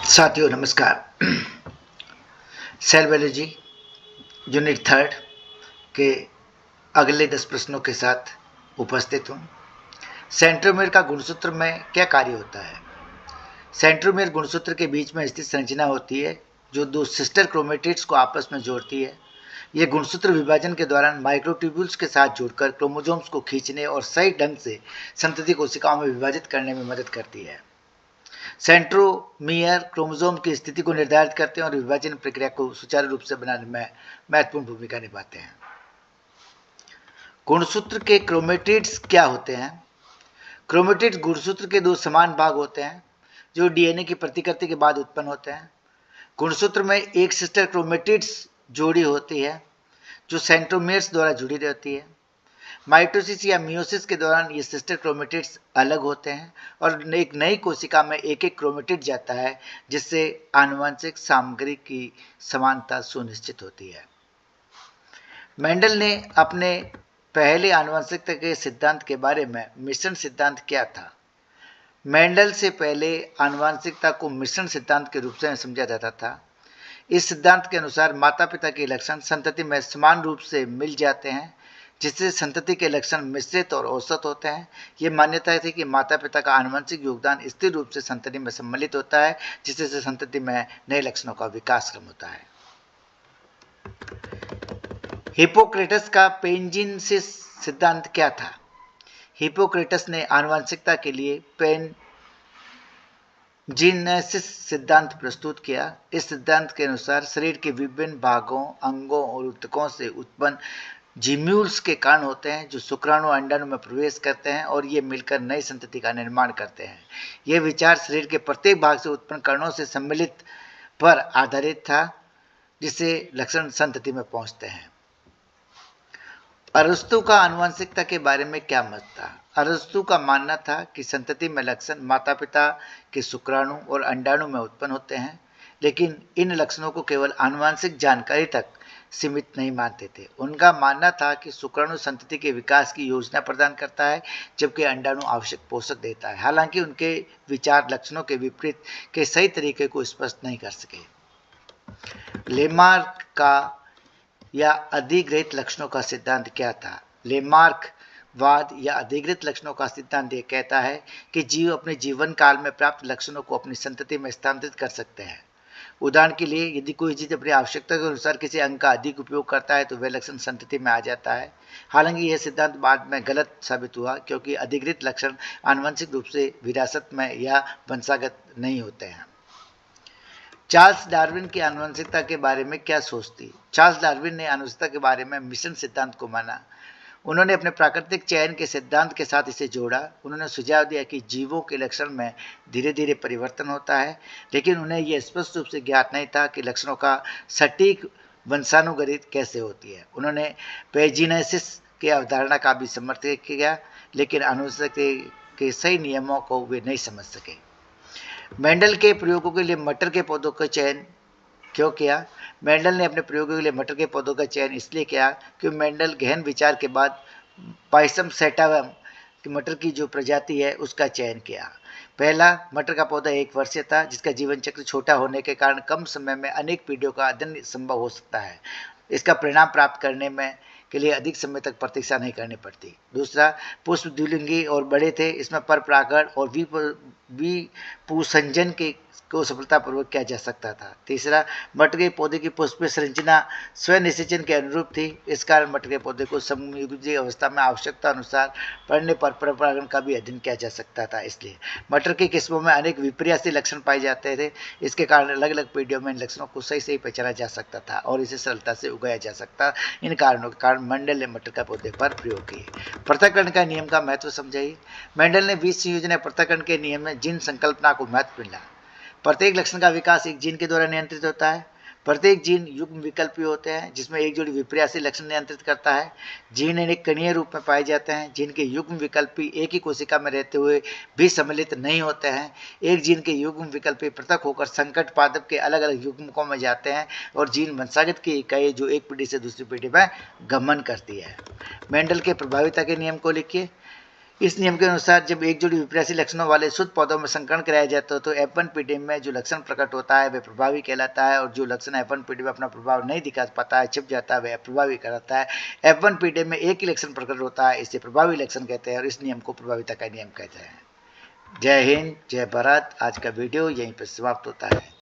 साथियों नमस्कार। Cell biology unit 3 के अगले 10 प्रश्नों के साथ उपस्थित हूँ। सेंट्रोमेयर का गुणसूत्र में क्या कार्य होता है? सेंट्रोमेयर गुणसूत्र के बीच में स्थित संरचना होती है जो दो सिस्टर क्रोमेटिड्स को आपस में जोड़ती है। यह गुणसूत्र विभाजन के दौरान माइक्रोट्यूब्यूल्स के साथ जुड़कर क्रोमोसोम्स को खींचने और सही ढंग से संतति कोशिकाओं में विभाजित करने में मदद करती है। सेंट्रोमियर क्रोमोसोम की स्थिति को निर्धारित करते हैं और विभाजन प्रक्रिया को सुचारू रूप से बनाने में महत्वपूर्ण भूमिका निभाते हैं। गुणसूत्र के क्रोमेटिड्स क्या होते हैं? क्रोमेटिड्स गुणसूत्र के दो समान भाग होते हैं जो डीएनए की प्रतिकृति के बाद उत्पन्न होते हैं। गुणसूत्र में एक सिस्टर क्रोमेटिड्स जोड़ी होती है जो सेंट्रोमियर्स द्वारा जुड़ी रहती है। माइटोसिस या मियोसिस के दौरान ये सिस्टर क्रोमेटिड्स अलग होते हैं और एक नई कोशिका में एक एक क्रोमेटिड जाता है, जिससे आनुवंशिक सामग्री की समानता सुनिश्चित होती है। मेंडल ने अपने पहले आनुवंशिकता के सिद्धांत के बारे में मिश्रण सिद्धांत क्या था? मेंडल से पहले आनुवंशिकता को मिश्रण सिद्धांत के रूप से समझा जाता था। इस सिद्धांत के अनुसार माता पिता के लक्षण संतति में समान रूप से मिल जाते हैं, जिससे संतति के लक्षण मिश्रित और औसत होते हैं। ये मान्यता थी कि माता पिता का आनुवंशिक योगदान स्थिर रूप से संतति में सम्मिलित होता है, जिससे संतति में नए लक्षणों का विकास क्रम होता है। हिप्पोक्रेटस का पेंजिनसिस सिद्धांत क्या था? हिप्पोक्रेटस ने आनुवंशिकता के लिए पेंजिनेसिस सिद्धांत प्रस्तुत किया। इस सिद्धांत के अनुसार शरीर के विभिन्न भागों, अंगों और ऊतकों से उत्पन्न जीम्यूल्स के कारण होते हैं जो शुक्राणु अंडाणु में प्रवेश करते हैं और ये मिलकर नई संतति का निर्माण करते हैं। यह विचार शरीर के प्रत्येक भाग से उत्पन्न कणों से सम्मिलित पर आधारित था, जिससे लक्षण संतति में पहुंचते हैं। अरस्तु का आनुवंशिकता के बारे में क्या मत था? अरस्तु का मानना था कि संतति में लक्षण माता पिता के शुक्राणु और अंडाणु में उत्पन्न होते हैं, लेकिन इन लक्षणों को केवल आनुवंशिक जानकारी तक सीमित नहीं मानते थे। उनका मानना था कि शुक्राणु संतति के विकास की योजना प्रदान करता है, जबकि अंडाणु आवश्यक पोषक देता है। हालांकि उनके विचार लक्षणों के विपरीत के सही तरीके को स्पष्ट नहीं कर सके। लेमार्क का या अधिग्रहित लक्षणों का सिद्धांत क्या था? लेमार्क वाद या अधिग्रहित लक्षणों का सिद्धांत यह कहता है कि जीव अपने जीवन काल में प्राप्त लक्षणों को अपनी संतति में स्थानांतरित कर सकते हैं। उदाहरण के लिए, यदि कोई चीज अपनी आवश्यकता के अनुसार किसी अंग का अधिक उपयोग करता है तो वह लक्षण संतति में आ जाता है। हालांकि यह सिद्धांत बाद में गलत साबित हुआ, क्योंकि अधिग्रहित लक्षण आनुवंशिक रूप से विरासत में या वंशागत नहीं होते हैं। चार्ल्स डार्विन की आनुवंशिकता के बारे में क्या सोच थी? चार्ल्स डार्विन ने आनुवंशिकता के बारे में मिश्रण सिद्धांत को माना। उन्होंने अपने प्राकृतिक चयन के सिद्धांत के साथ इसे जोड़ा। उन्होंने सुझाव दिया कि जीवों के लक्षण में धीरे धीरे परिवर्तन होता है, लेकिन उन्हें यह स्पष्ट रूप से ज्ञात नहीं था कि लक्षणों का सटीक वंशानुगतिक कैसे होती है। उन्होंने पेजिनेसिस की अवधारणा का भी समर्थन किया, लेकिन आनुवंशिकता के सही नियमों को वे नहीं समझ सके। मेंडल के प्रयोगों के लिए मटर के पौधों का चयन क्यों किया? मेंडल ने अपने प्रयोगों के लिए मटर के पौधों का चयन इसलिए किया कि मेंडल गहन विचार के बाद पाइसम सेटावम की मटर की जो प्रजाति है उसका चयन किया। पहला मटर का पौधा 1 वर्षीय था, जिसका जीवन चक्र छोटा होने के कारण कम समय में अनेक पीढ़ियों का अध्ययन संभव हो सकता है। इसका परिणाम प्राप्त करने में के लिए अधिक समय तक प्रतीक्षा नहीं करनी पड़ती। दूसरा, पुष्प द्विलिंगी और बड़े थे। इसमें पर परागण और विपुंसजन को सफलतापूर्वक किया जा सकता था। तीसरा, मटर के पौधे की पुष्प संरचना स्वनिषेचन के अनुरूप थी। इस कारण मटर के पौधे को समयोजी अवस्था में आवश्यकता अनुसार पड़ने पर परागण का भी अध्ययन किया जा सकता था। इसलिए मटर की किस्मों में अनेक विपर्यासी लक्षण पाए जाते थे। इसके कारण अलग अलग पीढ़ियों में इन लक्षणों को सही सही पहचाना जा सकता था और इसे सरलता से उगाया जा सकता। इन कारणों के कारण मेंडल ने मटर का पौधे पर प्रयोग किए। पृथक्करण का नियम का महत्व समझाइए। मेंडल ने बीज संयोजन या पृथक्करण के नियम में जीन संकल्पना को महत्व मिला। प्रत्येक लक्षण का विकास एक जीन के द्वारा नियंत्रित होता है। प्रत्येक जीन युग्म विकल्पी होते हैं, जिसमें एक जोड़ी विपर्यासी लक्षण नियंत्रित करता है। जीन अनेक कणीय रूप में पाए जाते हैं, जिनके युग्म विकल्पी एक ही कोशिका में रहते हुए भी सम्मिलित नहीं होते हैं। एक जीन के युग्म विकल्पी पृथक होकर संकट पादप के अलग अलग युग्मकों में जाते हैं और जीन वंशागत की इकाई जो एक पीढ़ी से दूसरी पीढ़ी में गमन करती है। मेंडल के प्रभाविता के नियम को लिखिए। इस नियम के अनुसार जब एक जोड़ी विपर्यासी लक्षणों वाले शुद्ध पौधों में संकरण कराया जाता है तो F1 पीढ़ी में जो लक्षण प्रकट होता है वह प्रभावी कहलाता है, और जो लक्षण F1 पीढ़ी में अपना प्रभाव नहीं दिखा पाता है, छिप जाता है, वह अप्रभावी कहलाता है। F1 पीढ़ी में एक ही लक्षण प्रकट होता है, इसे प्रभावी लक्षण कहते हैं और इस नियम को प्रभाविता का नियम कहते हैं। जय हिंद, जय भारत। आज का वीडियो यहीं पर समाप्त होता है।